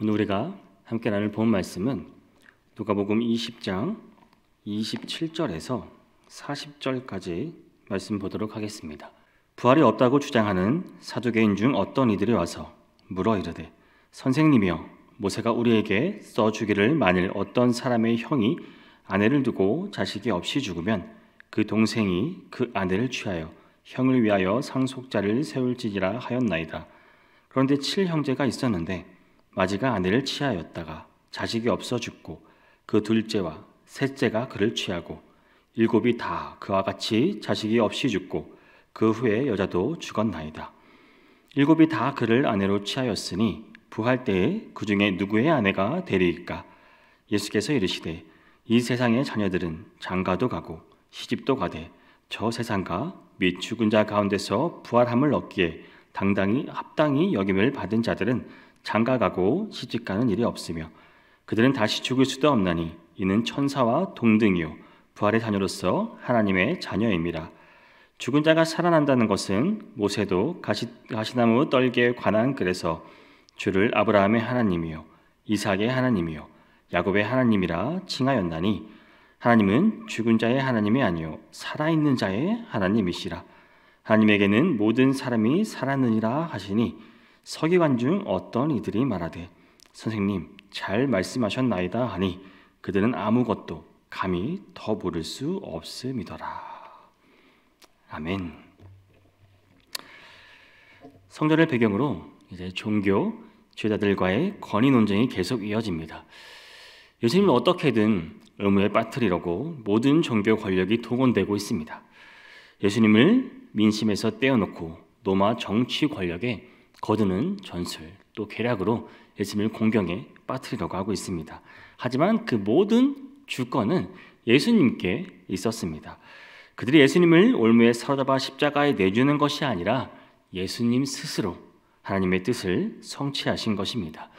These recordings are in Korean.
오늘 우리가 함께 나눌 본 말씀은 누가복음 20장 27절에서 40절까지 말씀 보도록 하겠습니다. 부활이 없다고 주장하는 사두개인 중 어떤 이들이 와서 물어 이르되 선생님이여 모세가 우리에게 써주기를 만일 어떤 사람의 형이 아내를 두고 자식이 없이 죽으면 그 동생이 그 아내를 취하여 형을 위하여 상속자를 세울지니라 하였나이다. 그런데 7형제가 있었는데 마지가 아내를 취하였다가 자식이 없어 죽고 그 둘째와 셋째가 그를 취하고 7이 다 그와 같이 자식이 없이 죽고 그 후에 여자도 죽었나이다. 7이 다 그를 아내로 취하였으니 부활 때에 그 중에 누구의 아내가 되리이까? 예수께서 이르시되 이 세상의 자녀들은 장가도 가고 시집도 가되 저 세상과 및 죽은 자 가운데서 부활함을 얻기에 합당히 여김을 받은 자들은 장가가고 시집가는 일이 없으며 그들은 다시 죽을 수도 없나니 이는 천사와 동등이요 부활의 자녀로서 하나님의 자녀임이라. 죽은 자가 살아난다는 것은 모세도 가시나무 떨기에 관한 글에서 주를 아브라함의 하나님이요 이삭의 하나님이요 야곱의 하나님이라 칭하였나니 하나님은 죽은 자의 하나님이 아니요 살아있는 자의 하나님이시라. 하나님에게는 모든 사람이 살았느니라 하시니 서기관 중 어떤 이들이 말하되 선생님 잘 말씀하셨나이다 하니 그들은 아무것도 감히 더 물을 수 없음이더라. 아멘. 성전을 배경으로 이제 종교 지도자들과의 권위 논쟁이 계속 이어집니다. 예수님은 어떻게든 의무에 빠뜨리려고 모든 종교 권력이 동원되고 있습니다. 예수님을 민심에서 떼어놓고 로마 정치 권력에 거두는 전술 또 계략으로 예수님을 공경에 빠뜨리려고 하고 있습니다. 하지만 그 모든 주권은 예수님께 있었습니다. 그들이 예수님을 올무에 사로잡아 십자가에 내주는 것이 아니라 예수님 스스로 하나님의 뜻을 성취하신 것입니다.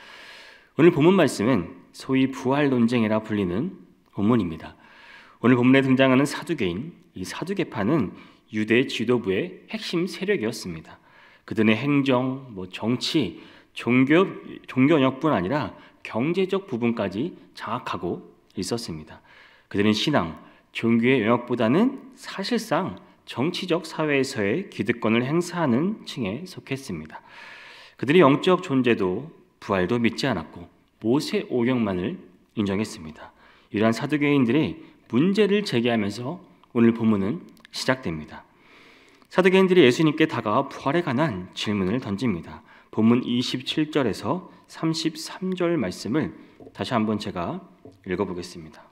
오늘 본문 말씀은 소위 부활 논쟁이라 불리는 본문입니다. 오늘 본문에 등장하는 사두개인, 이 사두개파는 유대 지도부의 핵심 세력이었습니다. 그들의 행정, 정치, 종교 영역뿐 아니라 경제적 부분까지 장악하고 있었습니다. 그들은 신앙, 종교의 영역보다는 사실상 정치적 사회에서의 기득권을 행사하는 층에 속했습니다. 그들의 영적 존재도 부활도 믿지 않았고 모세 오경만을 인정했습니다. 이러한 사두개인들의 문제를 제기하면서 오늘 본문은 시작됩니다. 사두개인들이 예수님께 다가와 부활에 관한 질문을 던집니다. 본문 27절에서 33절 말씀을 다시 한번 제가 읽어보겠습니다.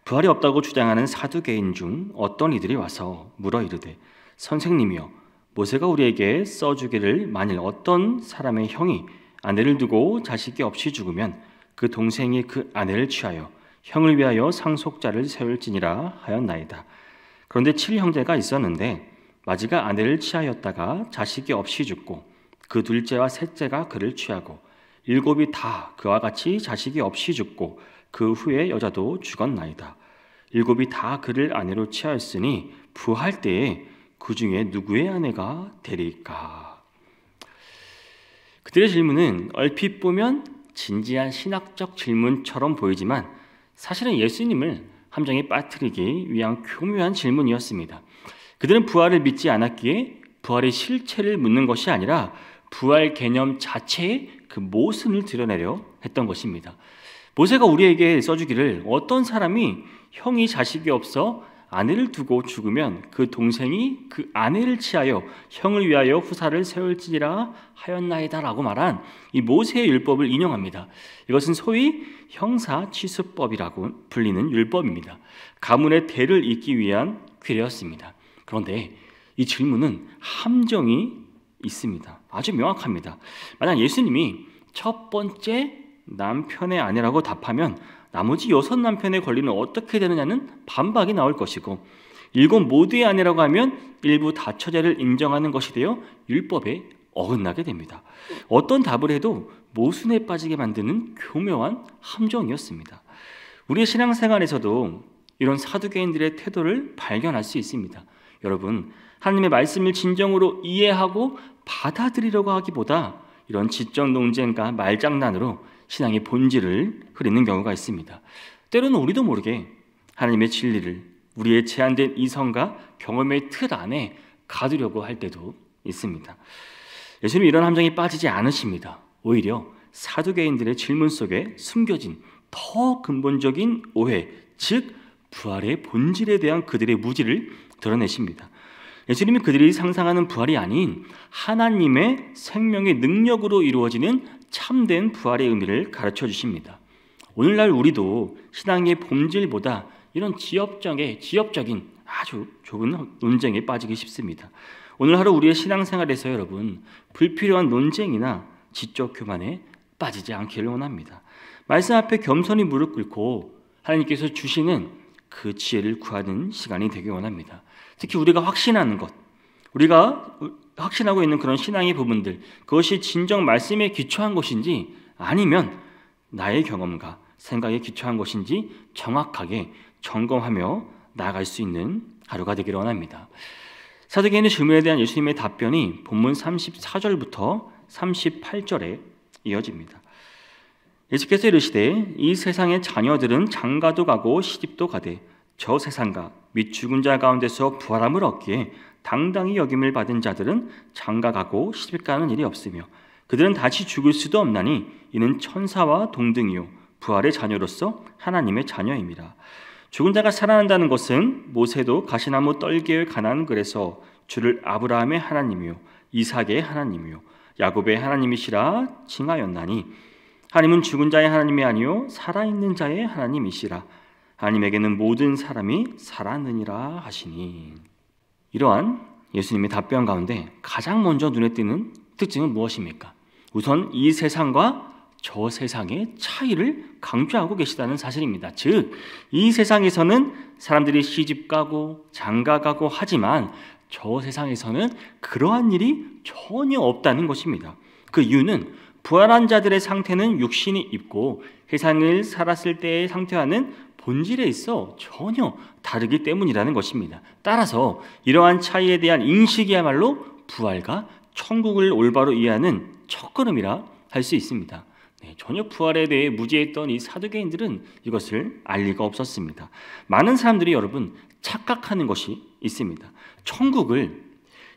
부활이 없다고 주장하는 사두개인 중 어떤 이들이 와서 물어 이르되 선생님이여 모세가 우리에게 써주기를 만일 어떤 사람의 형이 아내를 두고 자식이 없이 죽으면 그 동생이 그 아내를 취하여 형을 위하여 상속자를 세울지니라 하였나이다. 그런데 7형제가 있었는데 마지가 아내를 취하였다가 자식이 없이 죽고 그 둘째와 셋째가 그를 취하고 7이 다 그와 같이 자식이 없이 죽고 그 후에 여자도 죽었나이다. 7이 다 그를 아내로 취하였으니 부활 때에 그 중에 누구의 아내가 되리이까? 그들의 질문은 얼핏 보면 진지한 신학적 질문처럼 보이지만 사실은 예수님을 함정에 빠뜨리기 위한 교묘한 질문이었습니다. 그들은 부활을 믿지 않았기에 부활의 실체를 묻는 것이 아니라 부활 개념 자체의 그 모순을 드러내려 했던 것입니다. 모세가 우리에게 써주기를 어떤 사람이 형이 자식이 없어 아내를 두고 죽으면 그 동생이 그 아내를 취하여 형을 위하여 후사를 세울지니라 하였나이다라고 말한 이 모세의 율법을 인용합니다. 이것은 소위 형사취수법이라고 불리는 율법입니다. 가문의 대를 잇기 위한 규례였습니다. 그런데 이 질문은 함정이 있습니다. 아주 명확합니다. 만약 예수님이 첫 번째 남편의 아내라고 답하면 나머지 6 남편의 권리는 어떻게 되느냐는 반박이 나올 것이고 7 모두의 아내라고 하면 일부 다처제를 인정하는 것이 되어 율법에 어긋나게 됩니다. 어떤 답을 해도 모순에 빠지게 만드는 교묘한 함정이었습니다. 우리의 신앙생활에서도 이런 사두개인들의 태도를 발견할 수 있습니다. 여러분, 하나님의 말씀을 진정으로 이해하고 받아들이려고 하기보다 이런 지적 논쟁과 말장난으로 신앙의 본질을 흐리는 경우가 있습니다. 때로는 우리도 모르게 하나님의 진리를 우리의 제한된 이성과 경험의 틀 안에 가두려고 할 때도 있습니다. 예수님은 이런 함정에 빠지지 않으십니다. 오히려 사두개인들의 질문 속에 숨겨진 더 근본적인 오해, 즉 부활의 본질에 대한 그들의 무지를 드러내십니다. 예수님이 그들이 상상하는 부활이 아닌 하나님의 생명의 능력으로 이루어지는 참된 부활의 의미를 가르쳐 주십니다. 오늘날 우리도 신앙의 본질보다 이런 지엽적인 아주 좁은 논쟁에 빠지기 쉽습니다. 오늘 하루 우리의 신앙생활에서 여러분 불필요한 논쟁이나 지적 교만에 빠지지 않기를 원합니다. 말씀 앞에 겸손히 무릎 꿇고 하나님께서 주시는 그 지혜를 구하는 시간이 되길 원합니다. 특히 우리가 확신하는 것, 우리가 확신하고 있는 그런 신앙의 부분들, 그것이 진정 말씀에 기초한 것인지 아니면 나의 경험과 생각에 기초한 것인지 정확하게 점검하며 나아갈 수 있는 하루가 되기를 원합니다. 사두개인의 질문에 대한 예수님의 답변이 본문 34절부터 38절에 이어집니다. 예수께서 이르시되 이 세상의 자녀들은 장가도 가고 시집도 가되 저 세상과 및 죽은 자 가운데서 부활함을 얻기에 당당히 여김을 받은 자들은 장가 가고 시집 가는 일이 없으며 그들은 다시 죽을 수도 없나니 이는 천사와 동등이요 부활의 자녀로서 하나님의 자녀임이라. 죽은 자가 살아난다는 것은 모세도 가시나무 떨기에 관한 글에서 주를 아브라함의 하나님이요 이삭의 하나님이요 야곱의 하나님이시라 칭하였나니 하나님은 죽은 자의 하나님이 아니요 살아있는 자의 하나님이시라. 하나님에게는 모든 사람이 살았느니라 하시니. 이러한 예수님의 답변 가운데 가장 먼저 눈에 띄는 특징은 무엇입니까? 우선 이 세상과 저 세상의 차이를 강조하고 계시다는 사실입니다. 즉, 이 세상에서는 사람들이 시집가고 장가가고 하지만 저 세상에서는 그러한 일이 전혀 없다는 것입니다. 그 이유는 부활한 자들의 상태는 육신이 있고 세상을 살았을 때의 상태와는 본질에 있어 전혀 다르기 때문이라는 것입니다. 따라서 이러한 차이에 대한 인식이야말로 부활과 천국을 올바로 이해하는 첫걸음이라 할 수 있습니다. 전혀 부활에 대해 무지했던 이 사두개인들은 이것을 알 리가 없었습니다. 많은 사람들이 여러분 착각하는 것이 있습니다.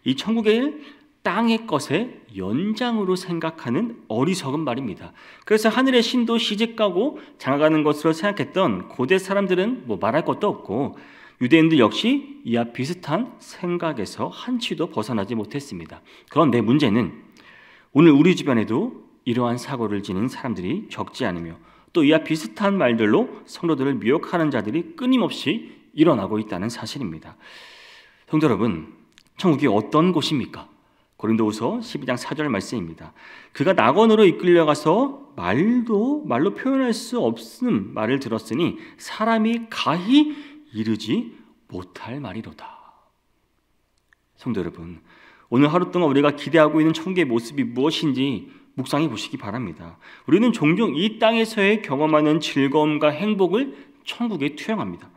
이 천국을 땅의 것의 연장으로 생각하는 어리석은 말입니다. 그래서 하늘의 신도 시집가고 장가가는 것으로 생각했던 고대 사람들은 말할 것도 없고 유대인들 역시 이와 비슷한 생각에서 한치도 벗어나지 못했습니다. 그런데 문제는 오늘 우리 주변에도 이러한 사고를 지닌 사람들이 적지 않으며 또 이와 비슷한 말들로 성도들을 미혹하는 자들이 끊임없이 일어나고 있다는 사실입니다. 성도 여러분, 천국이 어떤 곳입니까? 고린도후서 12장 4절 말씀입니다. 그가 낙원으로 이끌려가서 말로 표현할 수 없는 말을 들었으니 사람이 가히 이르지 못할 말이로다. 성도 여러분, 오늘 하루 동안 우리가 기대하고 있는 천국의 모습이 무엇인지 묵상해 보시기 바랍니다. 우리는 종종 이 땅에서의 경험하는 즐거움과 행복을 천국에 투영합니다.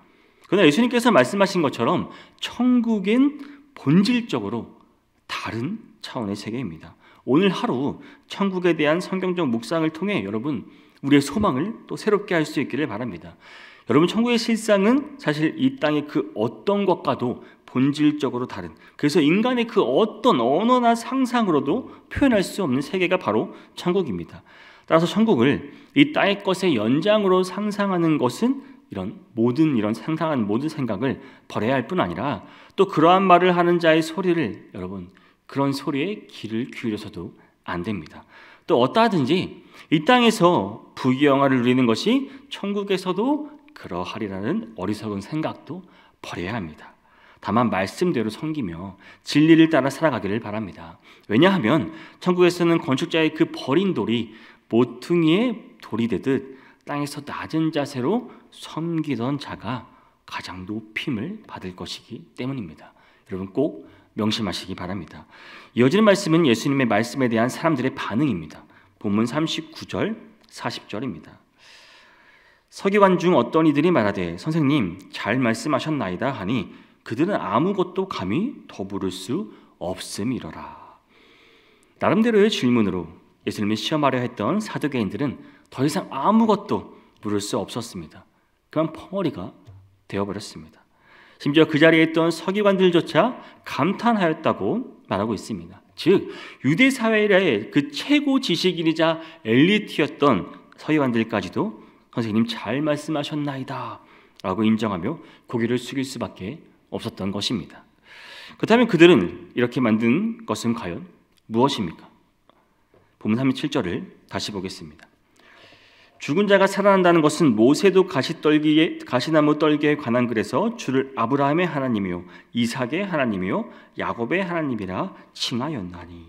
그러나 예수님께서 말씀하신 것처럼 천국은 본질적으로 다른 차원의 세계입니다. 오늘 하루 천국에 대한 성경적 묵상을 통해 여러분 우리의 소망을 또 새롭게 할 수 있기를 바랍니다. 여러분, 천국의 실상은 사실 이 땅의 그 어떤 것과도 본질적으로 다른, 그래서 인간의 그 어떤 언어나 상상으로도 표현할 수 없는 세계가 바로 천국입니다. 따라서 천국을 이 땅의 것의 연장으로 상상하는 것은 상상하는 모든 생각을 버려야 할 뿐 아니라 또 그러한 말을 하는 자의 소리를 여러분 그런 소리에 귀를 기울여서도 안 됩니다. 또 어떠하든지 이 땅에서 부귀영화를 누리는 것이 천국에서도 그러하리라는 어리석은 생각도 버려야 합니다. 다만 말씀대로 섬기며 진리를 따라 살아가기를 바랍니다. 왜냐하면 천국에서는 건축자의 그 버린 돌이 모퉁이에 돌이 되듯 땅에서 낮은 자세로 섬기던 자가 가장 높임을 받을 것이기 때문입니다. 여러분 꼭 명심하시기 바랍니다. 이어지는 말씀은 예수님의 말씀에 대한 사람들의 반응입니다. 본문 39절, 40절입니다. 서기관 중 어떤 이들이 말하되 선생님 잘 말씀하셨나이다 하니 그들은 아무것도 감히 더부를 수 없음이러라. 나름대로의 질문으로 예수님을 시험하려 했던 사두개인들은 더 이상 아무것도 물을 수 없었습니다. 그만 펑어리가 되어버렸습니다. 심지어 그 자리에 있던 서기관들조차 감탄하였다고 말하고 있습니다. 즉 유대 사회의 그 최고 지식인이자 엘리트였던 서기관들까지도 선생님 잘 말씀하셨나이다 라고 인정하며 고개를 숙일 수밖에 없었던 것입니다. 그렇다면 그들은 이렇게 만든 것은 과연 무엇입니까? 본문 37절을 다시 보겠습니다. 죽은 자가 살아난다는 것은 모세도 가시나무 떨기에 관한 글에서 주를 아브라함의 하나님이요 이삭의 하나님이요 야곱의 하나님이라 칭하였나니.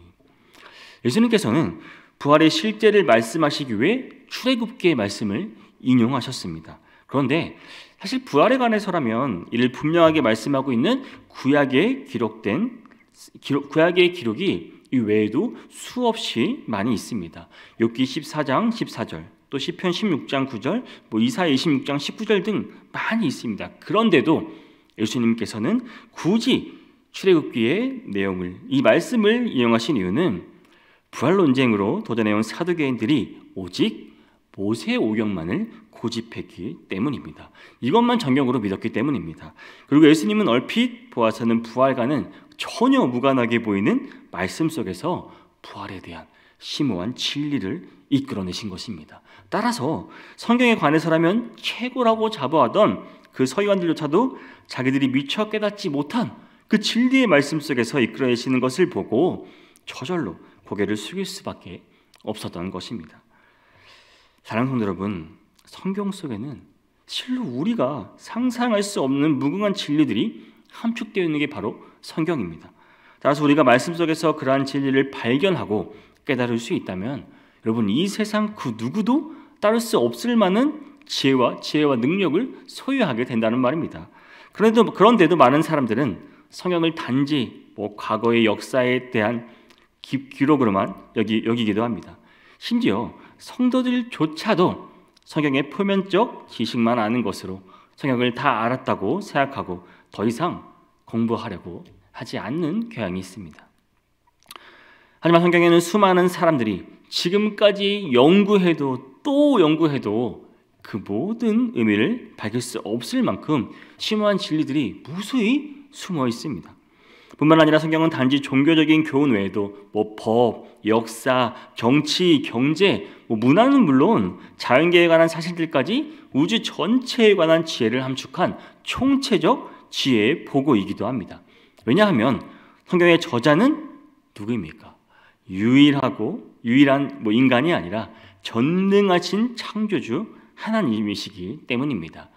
예수님께서는 부활의 실제를 말씀하시기 위해 출애굽기의 말씀을 인용하셨습니다. 그런데 사실 부활에 관해서라면 이를 분명하게 말씀하고 있는 구약의 기록이 이 외에도 수없이 많이 있습니다. 욥기 14장 14절, 또 시편 16장 9절, 이사야 26장 19절 등 많이 있습니다. 그런데도 예수님께서는 굳이 출애굽기의 내용을, 이 말씀을 인용하신 이유는 부활 논쟁으로 도전해온 사두개인들이 오직 모세 오경만을 고집했기 때문입니다. 이것만 정경으로 믿었기 때문입니다. 그리고 예수님은 얼핏 보아서는 부활과는 전혀 무관하게 보이는 말씀 속에서 부활에 대한 심오한 진리를 이끌어내신 것입니다. 따라서 성경에 관해서라면 최고라고 자부하던 그 서기관들조차도 자기들이 미처 깨닫지 못한 그 진리의 말씀 속에서 이끌어내시는 것을 보고 저절로 고개를 숙일 수밖에 없었던 것입니다. 사랑하는 성도 여러분, 성경 속에는 실로 우리가 상상할 수 없는 무궁한 진리들이 함축되어 있는 게 바로 성경입니다. 따라서 우리가 말씀 속에서 그러한 진리를 발견하고 깨달을 수 있다면 여러분, 이 세상 그 누구도 따를 수 없을 만한 지혜와 능력을 소유하게 된다는 말입니다. 그런데도 많은 사람들은 성경을 단지 과거의 역사에 대한 기록으로만 여기기도 합니다. 심지어 성도들조차도 성경의 표면적 지식만 아는 것으로 성경을 다 알았다고 생각하고 더 이상 공부하려고 하지 않는 경향이 있습니다. 하지만 성경에는 수많은 사람들이 지금까지 연구해도 또 연구해도 그 모든 의미를 밝힐 수 없을 만큼 심오한 진리들이 무수히 숨어 있습니다. 뿐만 아니라 성경은 단지 종교적인 교훈 외에도 법, 역사, 정치, 경제, 문화는 물론 자연계에 관한 사실들까지 우주 전체에 관한 지혜를 함축한 총체적 지혜의 보고이기도 합니다. 왜냐하면 성경의 저자는 누구입니까? 유일한 인간이 아니라 전능하신 창조주 하나님이시기 때문입니다.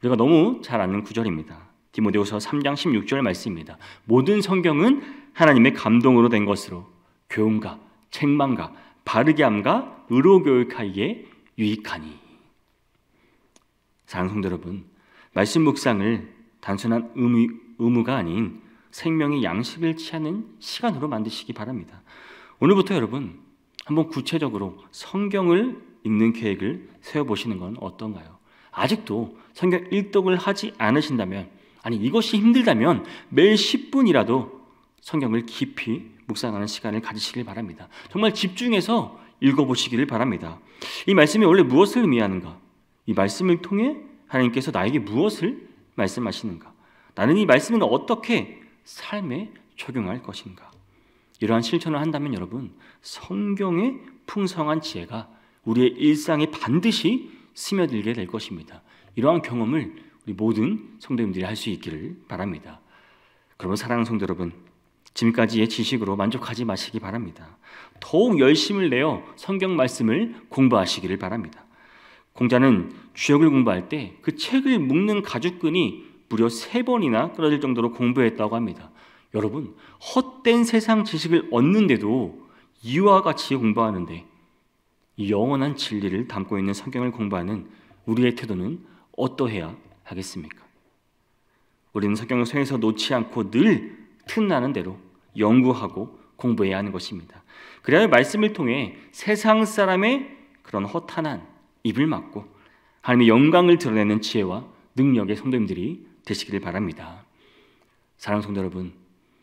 우리가 너무 잘 아는 구절입니다. 디모데후서 3장 16절 말씀입니다. 모든 성경은 하나님의 감동으로 된 것으로 교훈과 책망과 바르게 함과 의로 교육하기에 유익하니. 사랑하는 성도 여러분, 말씀 묵상을 단순한 의무가 아닌 생명의 양식을 취하는 시간으로 만드시기 바랍니다. 오늘부터 여러분 한번 구체적으로 성경을 읽는 계획을 세워보시는 건 어떤가요? 아직도 성경 일독을 하지 않으신다면, 이것이 힘들다면 매일 10분이라도 성경을 깊이 묵상하는 시간을 가지시길 바랍니다. 정말 집중해서 읽어보시기를 바랍니다. 이 말씀이 원래 무엇을 의미하는가? 이 말씀을 통해 하나님께서 나에게 무엇을 말씀하시는가? 나는 이 말씀을 어떻게 삶에 적용할 것인가? 이러한 실천을 한다면 여러분, 성경의 풍성한 지혜가 우리의 일상에 반드시 스며들게 될 것입니다. 이러한 경험을 우리 모든 성도님들이 할 수 있기를 바랍니다. 그러면 사랑하는 성도 여러분, 지금까지의 지식으로 만족하지 마시기 바랍니다. 더욱 열심을 내어 성경 말씀을 공부하시기를 바랍니다. 공자는 주역을 공부할 때 그 책을 묶는 가죽끈이 무려 3번이나 끊어질 정도로 공부했다고 합니다. 여러분, 헛된 세상 지식을 얻는데도 이와 같이 공부하는데 이 영원한 진리를 담고 있는 성경을 공부하는 우리의 태도는 어떠해야 하겠습니까? 우리는 성경을 손에서 놓지 않고 늘 틈나는 대로 연구하고 공부해야 하는 것입니다. 그래야 말씀을 통해 세상 사람의 그런 허탄한 입을 막고 하나님의 영광을 드러내는 지혜와 능력의 성도님들이 되시기를 바랍니다. 사랑하는 성도 여러분,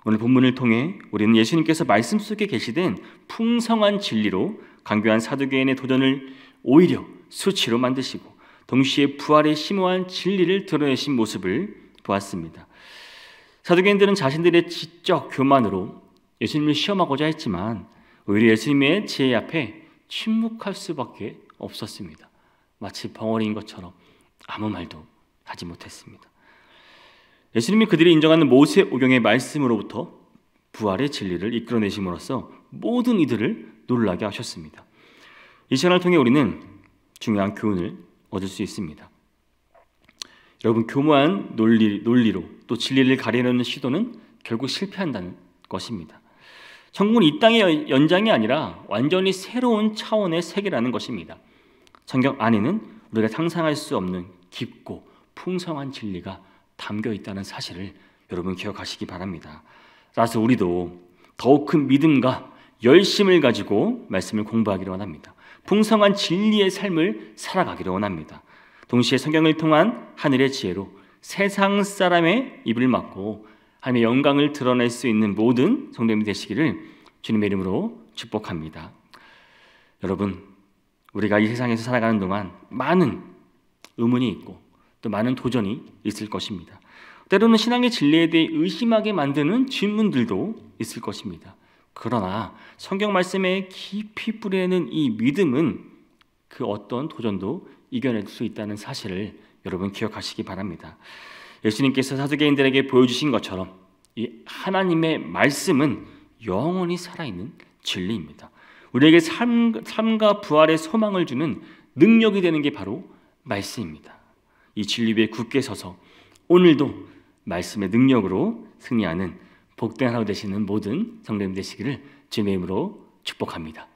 오늘 본문을 통해 우리는 예수님께서 말씀 속에 계시된 풍성한 진리로 강교한 사두개인의 도전을 오히려 수치로 만드시고 동시에 부활의 심오한 진리를 드러내신 모습을 보았습니다. 사두개인들은 자신들의 지적 교만으로 예수님을 시험하고자 했지만 오히려 예수님의 지혜 앞에 침묵할 수밖에 없었습니다. 마치 벙어리인 것처럼 아무 말도 하지 못했습니다. 예수님이 그들이 인정하는 모세오경의 말씀으로부터 부활의 진리를 이끌어내심으로써 모든 이들을 놀라게 하셨습니다. 이 시간을 통해 우리는 중요한 교훈을 얻을 수 있습니다. 여러분, 교묘한 논리로 또 진리를 가리려는 시도는 결국 실패한다는 것입니다. 천국은 이 땅의 연장이 아니라 완전히 새로운 차원의 세계라는 것입니다. 성경 안에는 우리가 상상할 수 없는 깊고 풍성한 진리가 담겨 있다는 사실을 여러분 기억하시기 바랍니다. 따라서 우리도 더욱 큰 믿음과 열심을 가지고 말씀을 공부하기를 원합니다. 풍성한 진리의 삶을 살아가기를 원합니다. 동시에 성경을 통한 하늘의 지혜로 세상 사람의 입을 막고 하나님의 영광을 드러낼 수 있는 모든 성도님이 되시기를 주님의 이름으로 축복합니다. 여러분, 우리가 이 세상에서 살아가는 동안 많은 의문이 있고 또 많은 도전이 있을 것입니다. 때로는 신앙의 진리에 대해 의심하게 만드는 질문들도 있을 것입니다. 그러나 성경 말씀에 깊이 뿌리는 이 믿음은 그 어떤 도전도 이겨낼 수 있다는 사실을 여러분 기억하시기 바랍니다. 예수님께서 사두개인들에게 보여주신 것처럼 이 하나님의 말씀은 영원히 살아있는 진리입니다. 우리에게 삶과 부활의 소망을 주는 능력이 되는 게 바로 말씀입니다. 이 진리 위에 굳게 서서 오늘도 말씀의 능력으로 승리하는 복된 하루 되시는 모든 성도님 되시기를 주님의 이름으로 축복합니다.